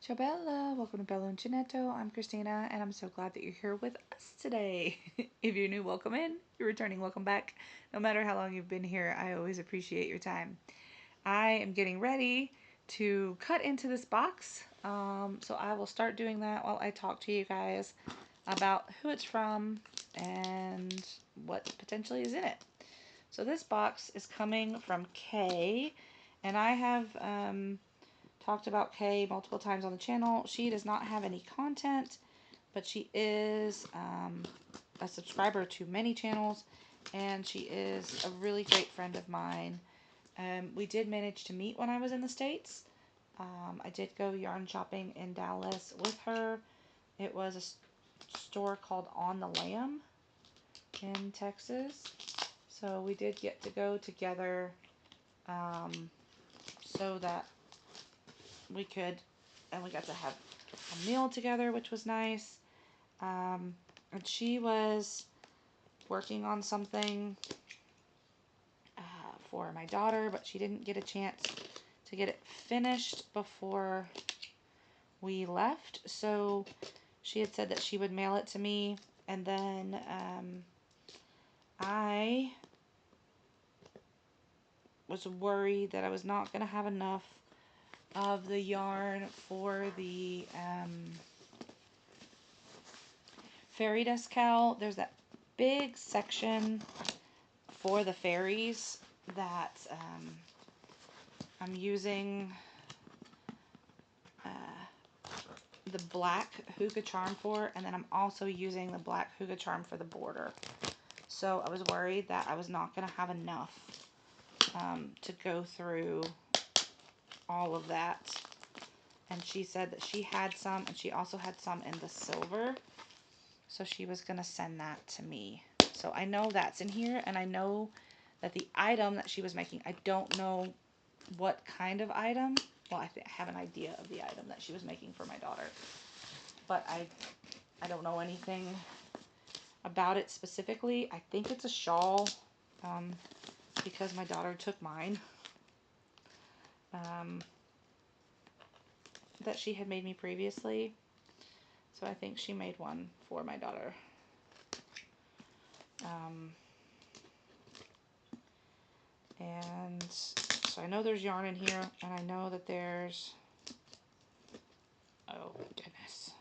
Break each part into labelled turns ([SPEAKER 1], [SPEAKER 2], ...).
[SPEAKER 1] Ciao Bella, welcome to Bella and Ginetto. I'm Christina and I'm so glad that you're here with us today. If you're new, welcome in. If you're returning, welcome back. No matter how long you've been here, I always appreciate your time. I am getting ready to cut into this box, so I will start doing that while I talk to you guys about who it's from and what potentially is in it. So this box is coming from Kay, and I have talked about Kay multiple times on the channel. She does not have any content, but she is a subscriber to many channels, and she is a really great friend of mine. We did manage to meet when I was in the States. I did go yarn shopping in Dallas with her. It was a store called On the Lamb in Texas. So we did get to go together so that we got to have a meal together, which was nice. And she was working on something for my daughter, but she didn't get a chance to get it finished before we left. So she had said that she would mail it to me, and then I was worried that I was not going to have enough of the yarn for the fairy dust cowl. There's that big section for the fairies that I'm using the black hookah charm for, and then I'm also using the black hookah charm for the border. So I was worried that I was not going to have enough to go through all of that. And she said that she had some, and she also had some in the silver. So she was going to send that to me. So I know that's in here, and I know that the item that she was making, I don't know what kind of item. Well, I have an idea of the item that she was making for my daughter. But I don't know anything about it specifically. I think it's a shawl because my daughter took mine. That she had made me previously. So I think she made one for my daughter. And so I know there's yarn in here, and I know that there's, oh goodness,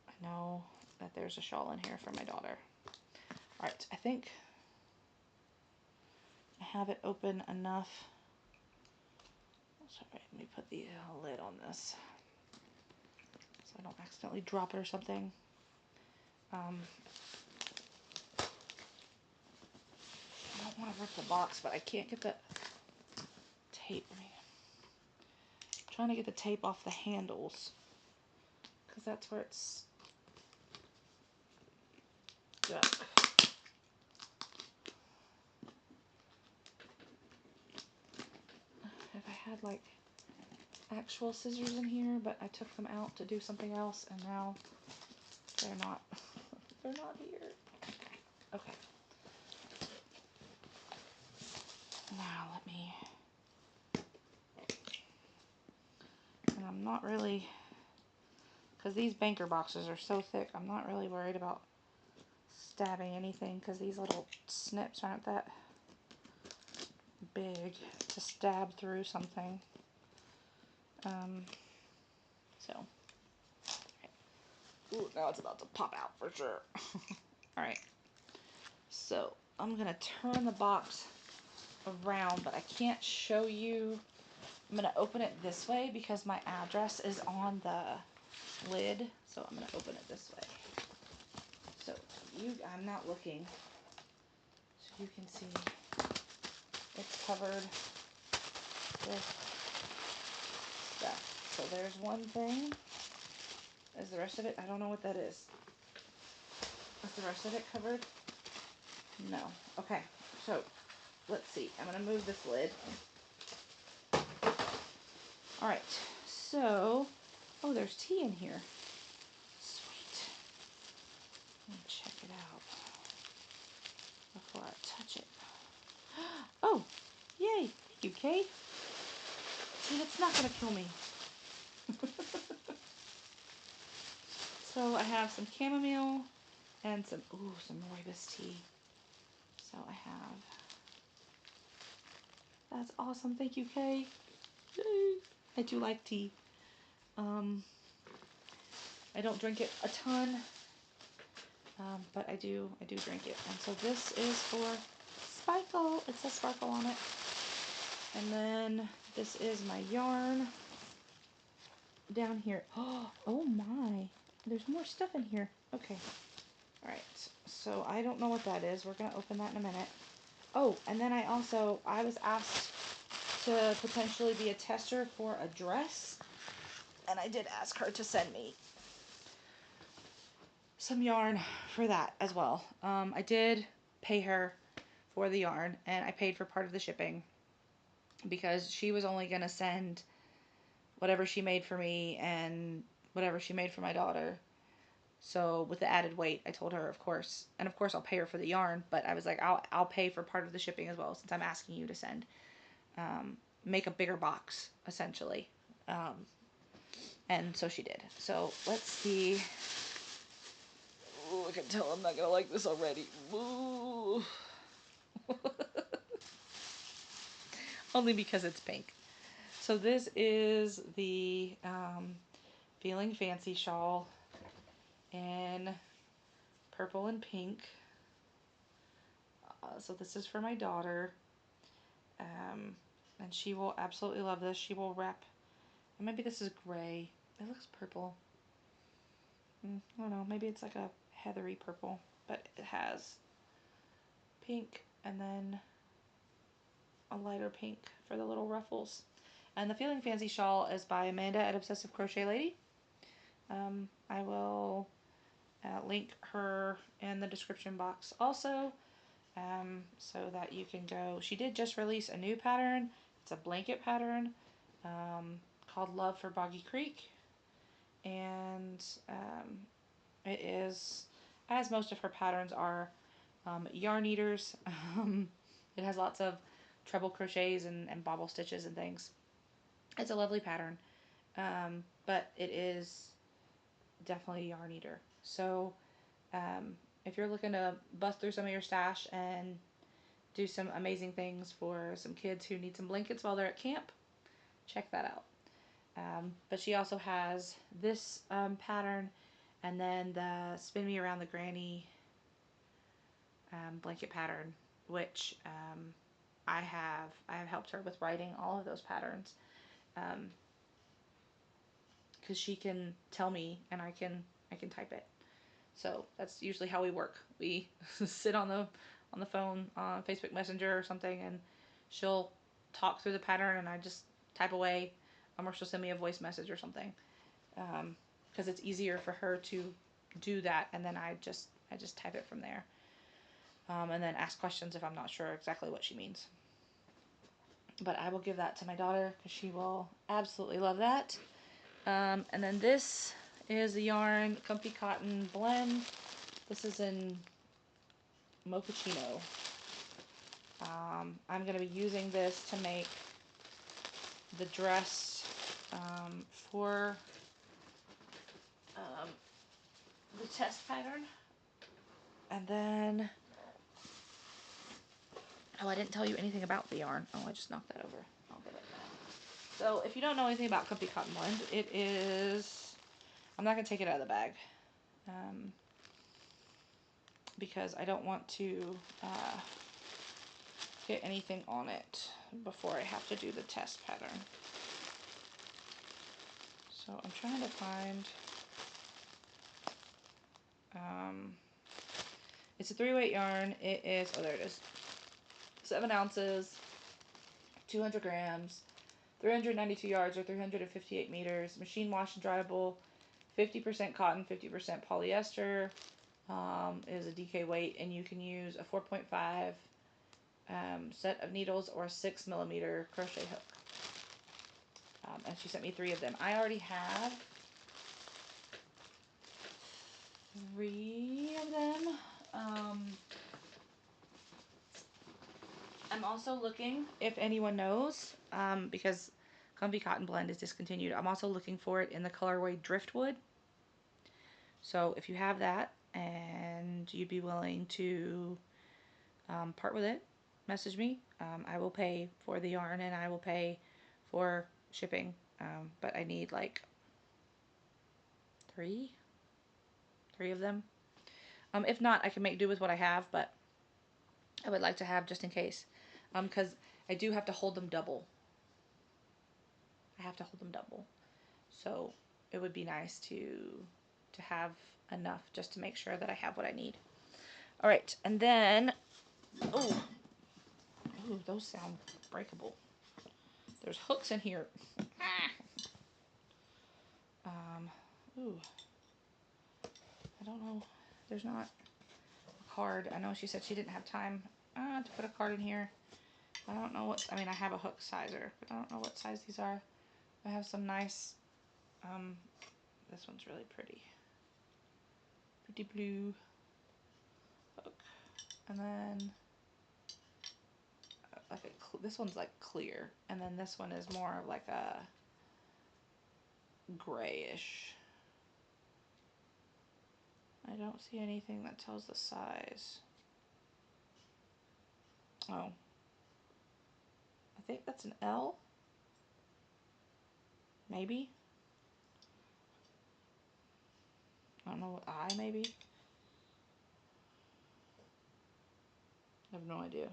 [SPEAKER 1] I know that there's a shawl in here for my daughter. Alright, I think I have it open enough. Sorry, let me put the lid on this so I don't accidentally drop it or something. I don't want to rip the box, but I can't get the tape. I'm trying to get the tape off the handles because that's where it's stuck. If I had like actual scissors in here, but I took them out to do something else, and now they're not here. Okay. Now let me, and I'm not really, because these banker boxes are so thick, I'm not really worried about stabbing anything because these little snips aren't that big to stab through something. So, ooh, now it's about to pop out for sure. Alright, so I'm going to turn the box around, but I can't show you. I'm going to open it this way because my address is on the lid, so I'm going to open it this way. So I'm not looking, so you can see it's covered with stuff. So there's one thing. Is the rest of it? I don't know what that is. Is the rest of it covered? No. Okay, so let's see. I'm going to move this lid. Alright, so, oh, there's tea in here. Sweet. Let me check it out before I touch it. Oh, yay. Thank you, Kate. See, it's not going to kill me. So I have some chamomile and some rooibos tea. So I have. That's awesome. Thank you, Kay. Yay. I do like tea. I don't drink it a ton, but I do drink it. And so this is for Sparkle. It says Sparkle on it. And then this is my yarn down here. Oh my. There's more stuff in here. Okay. Alright. So I don't know what that is. We're going to open that in a minute. Oh, and then I was asked to potentially be a tester for a dress. And I did ask her to send me some yarn for that as well. I did pay her for the yarn, and I paid for part of the shipping because she was only going to send whatever she made for me and whatever she made for my daughter. So with the added weight, I told her, of course, and of course I'll pay her for the yarn, but I was like, I'll pay for part of the shipping as well, since I'm asking you to send, make a bigger box, essentially. And so she did. So let's see. Ooh, I can tell I'm not gonna like this already. Ooh. Only because it's pink. So this is the Feeling Fancy shawl in purple and pink. So this is for my daughter. And she will absolutely love this. She will wrap. Maybe this is gray. It looks purple. I don't know. Maybe it's like a heathery purple. But it has pink and then a lighter pink for the little ruffles. And the Feeling Fancy shawl is by Amanda at Obsessive Crochet Lady. I will link her in the description box also, so that you can go. She did just release a new pattern. It's a blanket pattern called Love for Boggy Creek, and it is, as most of her patterns are, yarn eaters. It has lots of treble crochets and bobble stitches and things. It's a lovely pattern, but it is definitely a yarn eater. So if you're looking to bust through some of your stash and do some amazing things for some kids who need some blankets while they're at camp, check that out. But she also has this pattern, and then the Spin Me Around the Granny blanket pattern, which I have helped her with writing all of those patterns, because she can tell me and I can type it. So that's usually how we work. We sit on the phone on Facebook Messenger or something, and she'll talk through the pattern and I just type away, or she'll send me a voice message or something, because it's easier for her to do that, and then I just type it from there, and then ask questions if I'm not sure exactly what she means. But I will give that to my daughter because she will absolutely love that. And then this is the yarn Comfy Cotton blend. This is in Mochaccino. I'm going to be using this to make the dress for the test pattern. And then, oh, I didn't tell you anything about the yarn. Oh, I just knocked that over. I'll get it now. So if you don't know anything about Comfy Cotton blend, it is, I'm not going to take it out of the bag, because I don't want to get anything on it before I have to do the test pattern. So I'm trying to find, it's a 3-weight yarn. It is, oh, there it is, 7 ounces, 200 grams, 392 yards or 358 meters, machine wash and dryable, 50% cotton, 50% polyester, is a DK weight, and you can use a 4.5 set of needles or a 6mm crochet hook. And she sent me 3 of them. I already have 3 of them. I'm also looking if anyone knows, because Comfy Cotton Blend is discontinued. I'm also looking for it in the colorway Driftwood. So if you have that and you'd be willing to part with it, message me. I will pay for the yarn and I will pay for shipping. But I need like three of them. If not, I can make do with what I have, but I would like to have just in case. Because I do have to hold them double. I have to hold them double. So it would be nice to have enough just to make sure that I have what I need. All right, and then, oh, those sound breakable. There's hooks in here. Ooh, I don't know. There's not a card. I know she said she didn't have time to put a card in here. I don't know what, I mean, I have a hook sizer, but I don't know what size these are. I have some nice, this one's really pretty. Pretty blue hook. And then, like this one's like clear. And then this one is more like a grayish. I don't see anything that tells the size. Oh. I think that's an L. Maybe. I don't know, what I maybe. I have no idea.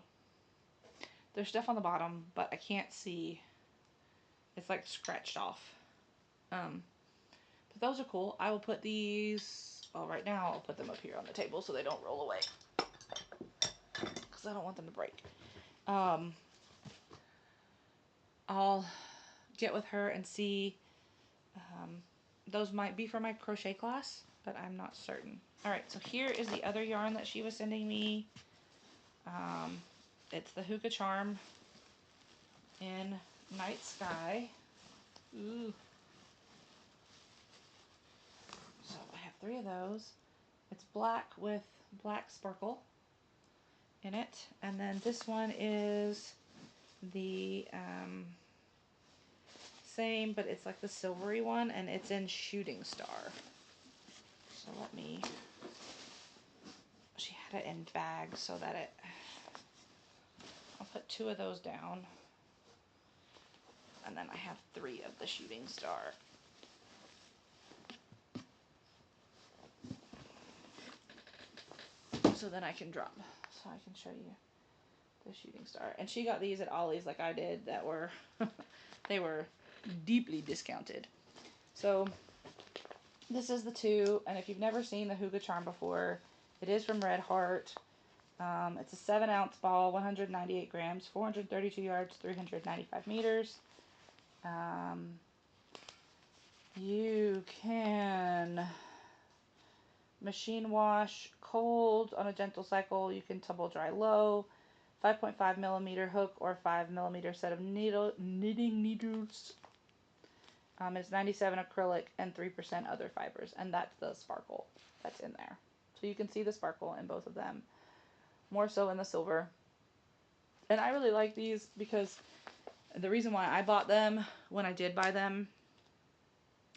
[SPEAKER 1] There's stuff on the bottom, but I can't see. It's like scratched off. But those are cool. I will put these, well, right now I'll put them up here on the table so they don't roll away. Because I don't want them to break. I'll get with her and see. Those might be for my crochet class, but I'm not certain. Alright, so here is the other yarn that she was sending me. It's the Hookah Charm in Night Sky. Ooh. So I have 3 of those. It's black with black sparkle in it. And then this one is the same, but it's like the silvery one, and it's in Shooting Star. So let me, she had it in bags so that it, I'll put 2 of those down. And then I have 3 of the Shooting Star. So then I can drop. So I can show you the Shooting Star. And she got these at Ollie's like I did that were, they were deeply discounted. So this is the 2, and if you've never seen the Hookah Charm before, it is from Red Heart. It's a 7-ounce ball, 198 grams, 432 yards, 395 meters. You can machine wash cold on a gentle cycle. You can tumble dry low. 5.5 millimeter hook or 5 millimeter set of knitting needles. It's 97 acrylic and 3% other fibers, and that's the sparkle that's in there. So you can see the sparkle in both of them, more so in the silver. And I really like these because the reason why I bought them when I did buy them,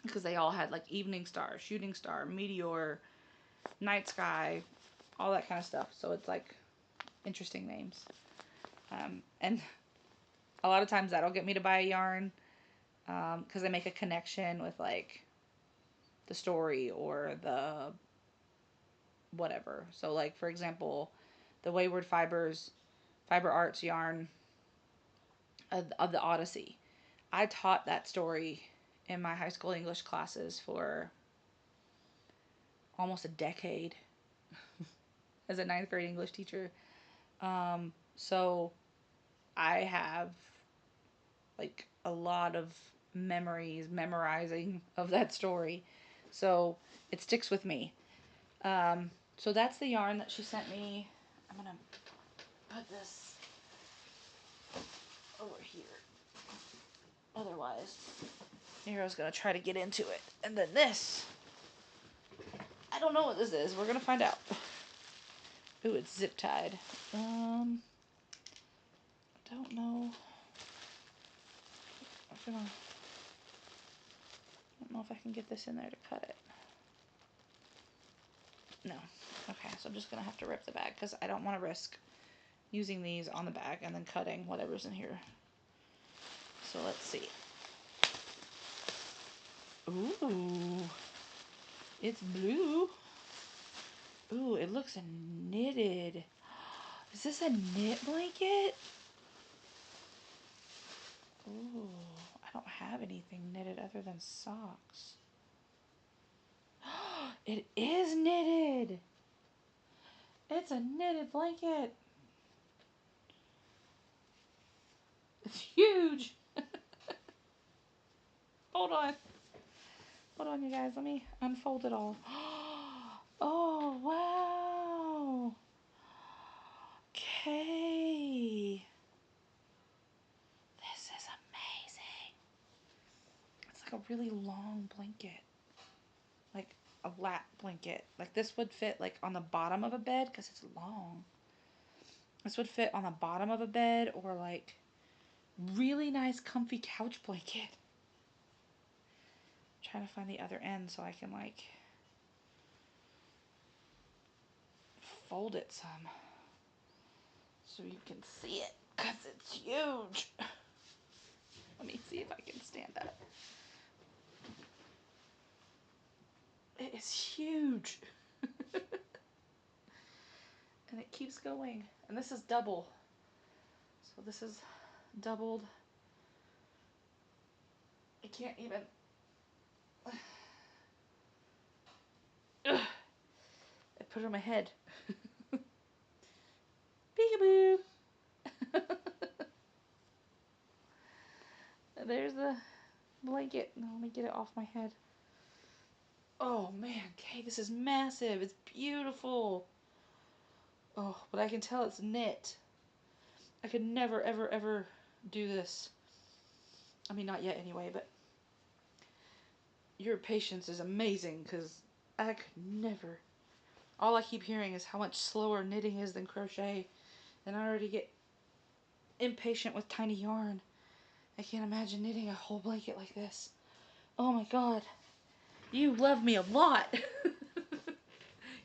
[SPEAKER 1] because they all had like Evening Star, Shooting Star, Meteor, Night Sky, all that kind of stuff. So it's like interesting names. And a lot of times that'll get me to buy a yarn because they make a connection with like the story or the whatever. So like, for example, the Wayward Fibers, Fiber Arts yarn of the Odyssey. I taught that story in my high school English classes for almost a decade as a 9th grade English teacher. So I have like a lot of memorizing of that story. So it sticks with me. So that's the yarn that she sent me. I'm going to put this over here. Otherwise, Nero's going to try to get into it. And then this, I don't know what this is. We're going to find out. Ooh, it's zip tied. I don't know. gonna, I don't know if I can get this in there to cut it. No. Okay, so I'm just gonna have to rip the bag because I don't want to risk using these on the bag and then cutting whatever's in here. So let's see. Ooh, it's blue. Ooh, it looks knitted. Is this a knit blanket? Ooh, I don't have anything knitted other than socks. It is knitted. It's a knitted blanket. It's huge. Hold on. Hold on, you guys. Let me unfold it all. Oh, wow. Okay. This is amazing. It's like a really long blanket. Like a lap blanket. Like this would fit like on the bottom of a bed because it's long. This would fit on the bottom of a bed or like really nice comfy couch blanket. I'm trying to find the other end so I can like fold it some so you can see it because it's huge. Let me see if I can stand up. It is huge. And it keeps going. And this is double. So this is doubled. I can't even. Ugh. I put it on my head. Peekaboo. There's the blanket. Now let me get it off my head. Oh man, Kay, this is massive. It's beautiful. Oh, but I can tell it's knit. I could never, ever, ever do this. I mean, not yet anyway, but your patience is amazing because I could never. All I keep hearing is how much slower knitting is than crochet, and I already get impatient with tiny yarn. I can't imagine knitting a whole blanket like this. Oh my god. You love me a lot.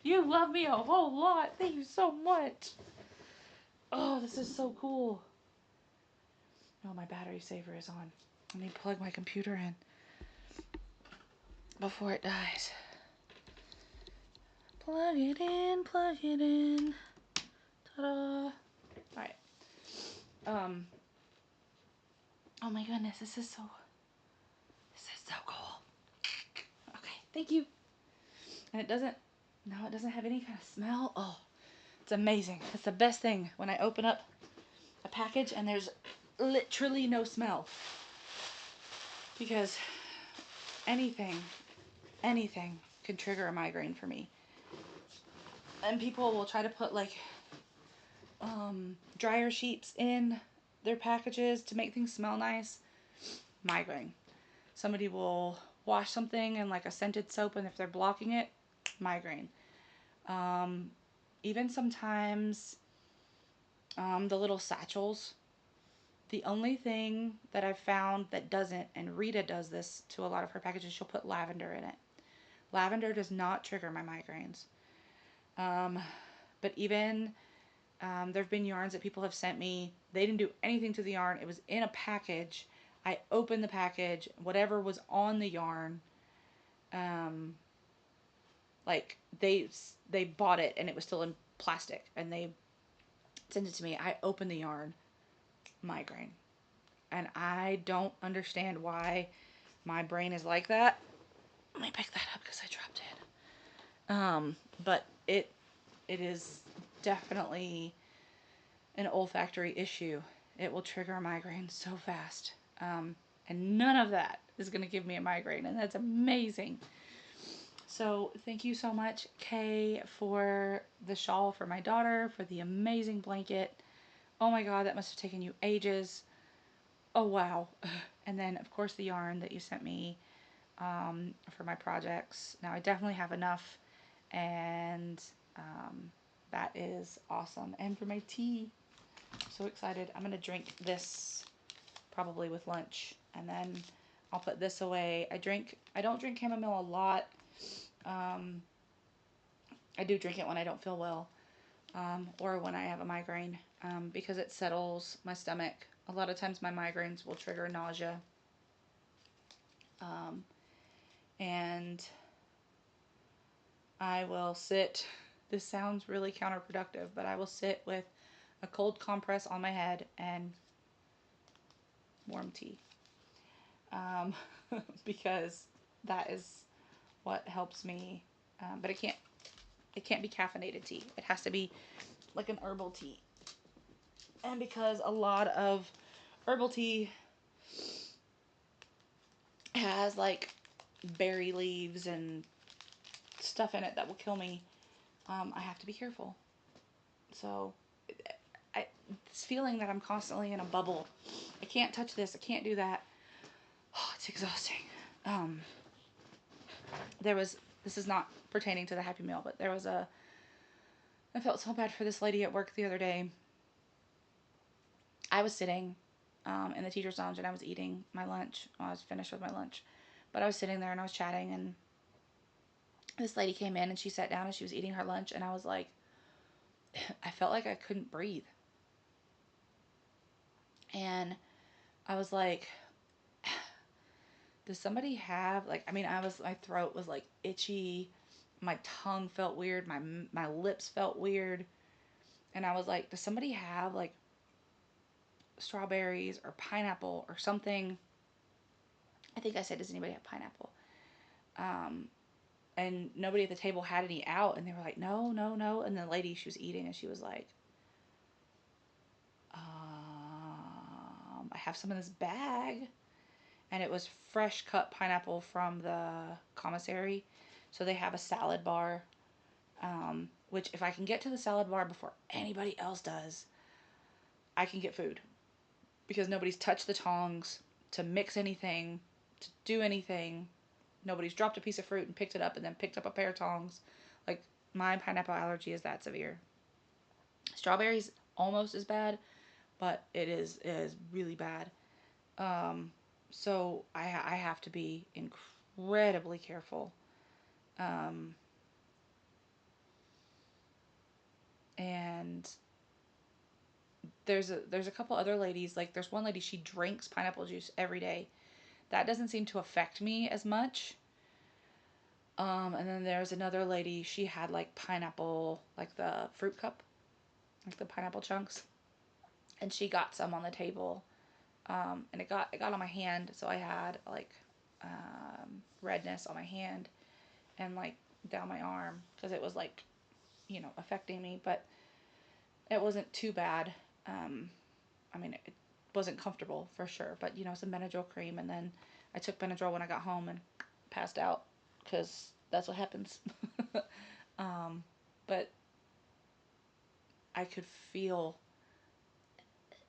[SPEAKER 1] You love me a whole lot. Thank you so much. Oh, this is so cool. Oh, my battery saver is on. Let me plug my computer in before it dies. Plug it in, plug it in. Ta-da. Alright. Oh my goodness, this is so cool. Okay, thank you. And it doesn't have any kind of smell. Oh, it's amazing. It's the best thing when I open up a package and there's literally no smell. Because anything can trigger a migraine for me. And people will try to put like dryer sheets in their packages to make things smell nice. Migraine. Somebody will wash something in like a scented soap and if they're blocking it, migraine. Even sometimes the little satchels. The only thing that I've found that doesn't, and Rita does this to a lot of her packages, she'll put lavender in it. Lavender does not trigger my migraines. But even there have been yarns that people have sent me. They didn't do anything to the yarn. It was in a package. I opened the package. Whatever was on the yarn, like they bought it and it was still in plastic and they sent it to me. I opened the yarn. Migraine. And I don't understand why my brain is like that. Let me pick that up because I dropped it. But it is definitely an olfactory issue. It will trigger a migraine so fast. And none of that is going to give me a migraine, and that's amazing. So thank you so much, Kay, for the shawl for my daughter, for the amazing blanket. Oh my god, that must have taken you ages. Oh wow. And then of course the yarn that you sent me for my projects. Now I definitely have enough, and that is awesome. And for my tea, so excited. I'm gonna drink this probably with lunch. And then I'll put this away. I don't drink chamomile a lot. Um, I do drink it when I don't feel well, or when I have a migraine, because it settles my stomach. A lot of times my migraines will trigger nausea. Um, and I will sit, this sounds really counterproductive, but I will sit with a cold compress on my head and warm tea. Um, because that is what helps me. But it can't be caffeinated tea. It has to be like an herbal tea. And because a lot of herbal tea has like berry leaves and stuff in it that will kill me, I have to be careful. So, this feeling that I'm constantly in a bubble. I can't touch this. I can't do that. Oh, it's exhausting. Um, this is not pertaining to the Happy Meal, but I felt so bad for this lady at work the other day. I was sitting in the teacher's lounge and I was eating my lunch. I was finished with my lunch. But I was sitting there and I was chatting, and this lady came in and she sat down and she was eating her lunch, and I was like, I felt like I couldn't breathe. And I was like, does somebody have, like, I mean, my throat was like itchy. My tongue felt weird. My lips felt weird. And I was like, does somebody have like strawberries or pineapple or something? I think I said, does anybody have pineapple? Um, and nobody at the table had any out, and they were like, no, no, no. And the lady, she was eating, and she was like, I have some in this bag. And it was fresh cut pineapple from the commissary. So they have a salad bar, which if I can get to the salad bar before anybody else does, I can get food. Because nobody's touched the tongs to mix anything, to do anything. Nobody's dropped a piece of fruit and picked it up and then picked up a pair of tongs. Like, my pineapple allergy is that severe. Strawberries almost as bad, but it is really bad. Um, so I have to be incredibly careful. Um, and there's a couple other ladies, like there's one lady, she drinks pineapple juice every day. That doesn't seem to affect me as much. And then there's another lady, she had like pineapple, like the fruit cup, like the pineapple chunks, and she got some on the table. And it got on my hand, so I had like redness on my hand and like down my arm because it was like, affecting me, but it wasn't too bad. Um, I mean, it wasn't comfortable for sure, but some Benadryl cream, and then I took Benadryl when I got home and passed out because that's what happens. um, but I could feel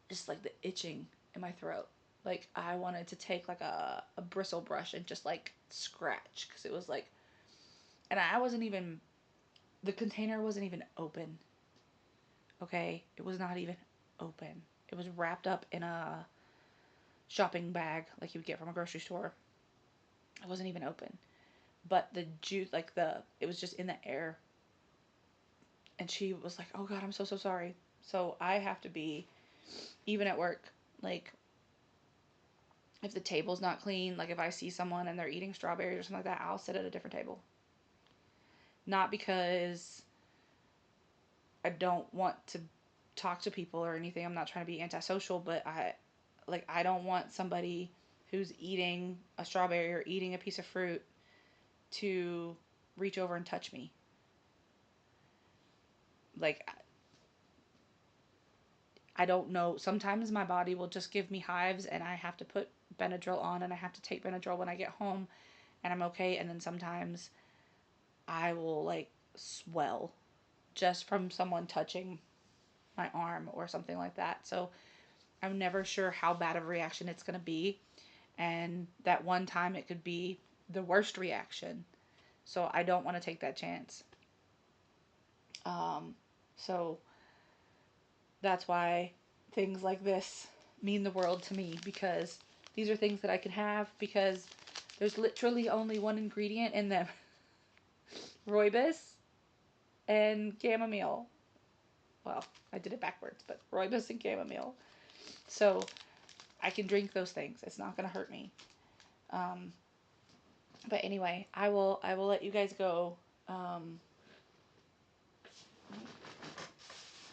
[SPEAKER 1] just like the itching in my throat. Like I wanted to take like a bristle brush and just like scratch because it was like, and I wasn't even, the container wasn't even open. Okay, it was not even open. It was wrapped up in a shopping bag like you would get from a grocery store. It wasn't even open. But the juice, like it was just in the air. And she was like, "Oh God, I'm so sorry." So I have to be, even at work, like if the table's not clean, like if I see someone and they're eating strawberries or something like that, I'll sit at a different table. Not because I don't want to talk to people or anything. I'm not trying to be antisocial, but I don't want somebody who's eating a strawberry or eating a piece of fruit to reach over and touch me. Like, I don't know. Sometimes my body will just give me hives and I have to put Benadryl on, and I have to take Benadryl when I get home and I'm okay. And then sometimes I will like swell just from someone touching my arm or something like that. So I'm never sure how bad of a reaction it's going to be. And that one time it could be the worst reaction. So I don't want to take that chance. So that's why things like this mean the world to me, because these are things that I can have because there's literally only one ingredient in them: rooibos and chamomile. Well, I did it backwards, but rooibos and chamomile. So I can drink those things. It's not going to hurt me. Um, but anyway, I will let you guys go. Um,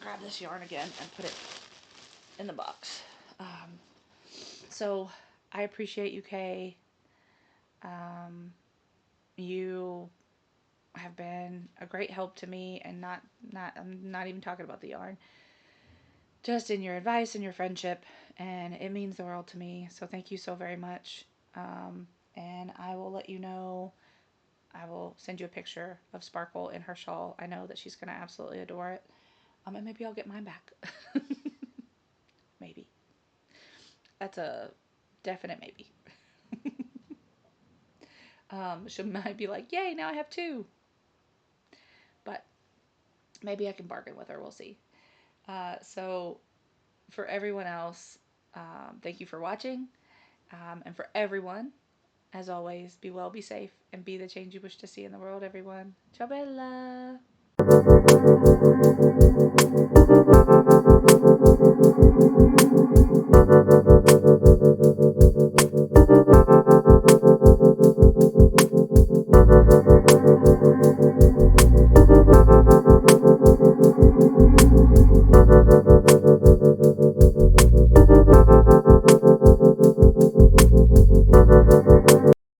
[SPEAKER 1] Grab this yarn again and put it in the box. So I appreciate you, Kay. You have been a great help to me, and I'm not even talking about the yarn. Just in your advice and your friendship, and it means the world to me. So thank you so very much. And I will let you know. I will send you a picture of Sparkle in her shawl. I know that she's gonna absolutely adore it. And maybe I'll get mine back. Maybe. That's a definite maybe. She might be like, yay, now I have two. But maybe I can bargain with her. We'll see. So for everyone else, thank you for watching. And for everyone, as always, be well, be safe, and be the change you wish to see in the world, everyone. Ciao bella!